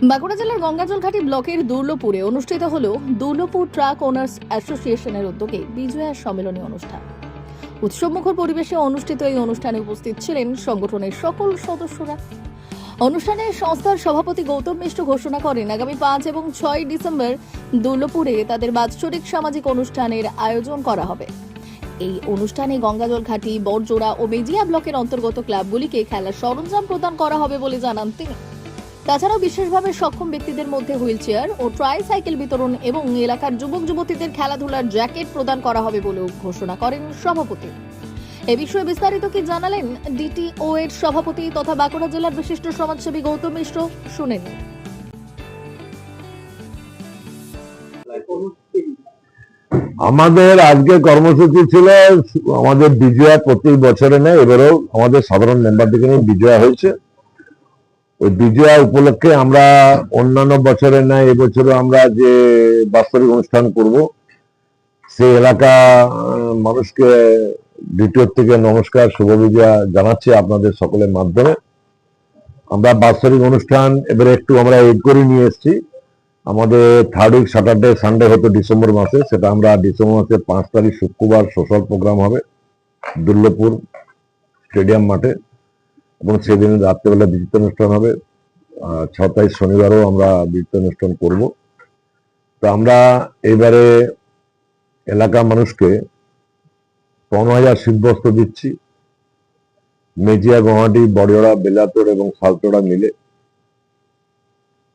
বাঁকুড়া জেলার গঙ্গাজলঘাটি ব্লকের দুর্লপুরে অনুষ্ঠিত হল দুর্লপুর ট্রাক ওনার্স অ্যাসোসিয়েশনের উদ্যোগে বিজয়া সম্মেলনী অনুষ্ঠান। উৎসবমুখর পরিবেশে অনুষ্ঠিত এই অনুষ্ঠানে উপস্থিত ছিলেন সংগঠনের সকল সদস্যরা। অনুষ্ঠানে সংস্থার সভাপতি গৌতম মিশ্র ঘোষণা করেন আগামী 5 এবং 6 ডিসেম্বর দুর্লপুরে তাদের বাৎসরিক সামাজিক অনুষ্ঠানের আয়োজন করা হবে। এই অনুষ্ঠানে গঙ্গাজলঘাটি, বড়জোড়া ও মেজিয়া ব্লকের অন্তর্গত ক্লাবগুলিকে খেলার সরঞ্জাম প্রদান করা হবে বলে জানান তিনি। তাছাড়াও বিশেষভাবে সক্ষম ব্যক্তিদের মধ্যে হুইল চেয়ার ও ট্রাইসাইকেল বিতরণ এবং এলাকার যুবক যুবতীদের খেলাধুলার জ্যাকেট প্রদান করা হবে বলেও ঘোষণা করেন সভাপতি। এ বিষয়ে বিস্তারিত কি জানালেন ডিটিও এর সভাপতি তথা বাঁকুড়া জেলার বিশিষ্ট সমাজসেবী গৌতম মিশ্র, শুনেন। আমাদের আজকে কর্মসূচি ছিল আমাদের বিজয়া প্রতি বছরে নেয়, এবারেও আমাদের সাধারণ মেম্বারদেরকে নিয়ে বিজয়া হয়েছে। ওই বিজয়া উপলক্ষে আমরা অন্যান্য বছরের ন্যায় এবছরও আমরা যে বাৎসরিক অনুষ্ঠান করব, সেই এলাকা মানুষকে দ্বিতীয় থেকে নমস্কার, শুভ বিজয়া জানাচ্ছি আপনাদের সকলের মাধ্যমে। আমরা বাৎসরিক অনুষ্ঠান এবারে একটু আমরা এড করে নিয়ে এসেছি। আমাদের থার্ড উইক স্যাটারডে সানডে হতো ডিসেম্বর মাসে, সেটা আমরা ডিসেম্বর মাসের 5 তারিখ শুক্রবার সোশ্যাল প্রোগ্রাম হবে দুর্লপুর স্টেডিয়াম মাঠে, এবং সেদিন রাত্রেবেলা বিচিত্র অনুষ্ঠান হবে। 6 তারিখ শনিবারও আমরা বিচিত্র অনুষ্ঠান করব। তো আমরা এবারে এলাকার মানুষকে 15,000 শীতবস্ত্র দিচ্ছি, মেজিয়া, গৌহাটি, বড়জোড়া, বেলাতোর এবং সালতোড়া মিলে।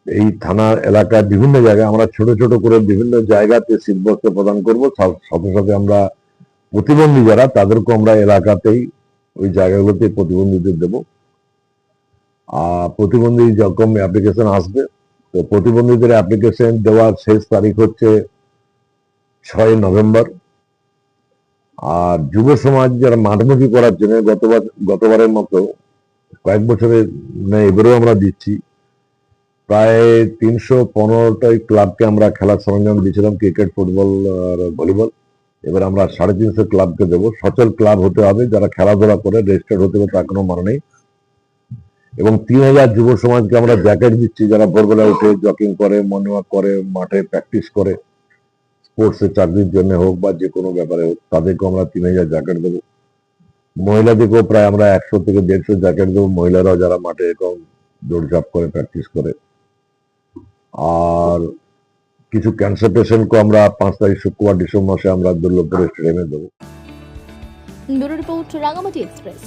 এই থানার এলাকায় বিভিন্ন জায়গায় আমরা ছোট ছোট করে বিভিন্ন জায়গাতে শীতবস্ত্র প্রদান করব। সাথে সাথে আমরা প্রতিবন্ধী যারা, তাদেরকেও আমরা এলাকাতেই ওই জায়গাগুলোতে প্রতিবন্ধীদের দেব। আর প্রতিবন্ধী যখন অ্যাপ্লিকেশন আসবে, তো প্রতিবন্ধীদের অ্যাপ্লিকেশন দেওয়ার শেষ তারিখ হচ্ছে 6 নভেম্বর। আর যুব সমাজ যারা মাঠমুখী করার জন্য গতবারের মতো কয়েক বছরের এবারেও আমরা দিচ্ছি। প্রায় 315টাই ক্লাবকে আমরা খেলার সরঞ্জাম দিয়েছিলাম, ক্রিকেট, ফুটবল আর ভলিবল। এবার আমরা 350 ক্লাবকে দেবো। সচল ক্লাব হতে হবে, যারা খেলাধুলা করে, রেজিস্টার্ড হতে হবে, তার কোনো মানে নেই। এবং 3000 যুব সমাজকে আমরা জ্যাকেট দিচ্ছি, যারা ভোরবেলা উঠে জগিং করে, মর্নিং ওয়াক করে, মাঠে প্র্যাকটিস করে, স্পোর্টসে চাকরির জন্য হোক বা যে কোনো ব্যাপারে হোক, তাদেরকেও আমরা 3000 জ্যাকেট দেবো। মহিলাদেরকেও প্রায় আমরা 100 থেকে 150 জ্যাকেট দেবো, মহিলারাও যারা মাঠে এরকম দৌড়ঝাঁপ করে প্র্যাকটিস করে। আর কিছু ক্যান্সার পেশেন্টকে আমরা 5 তারিখ শুক্রবার ডিসেম্বর মাসে আমরা দুর্লভপুর স্টেডিয়ামে দেবো। Bureau report, Rangamati express.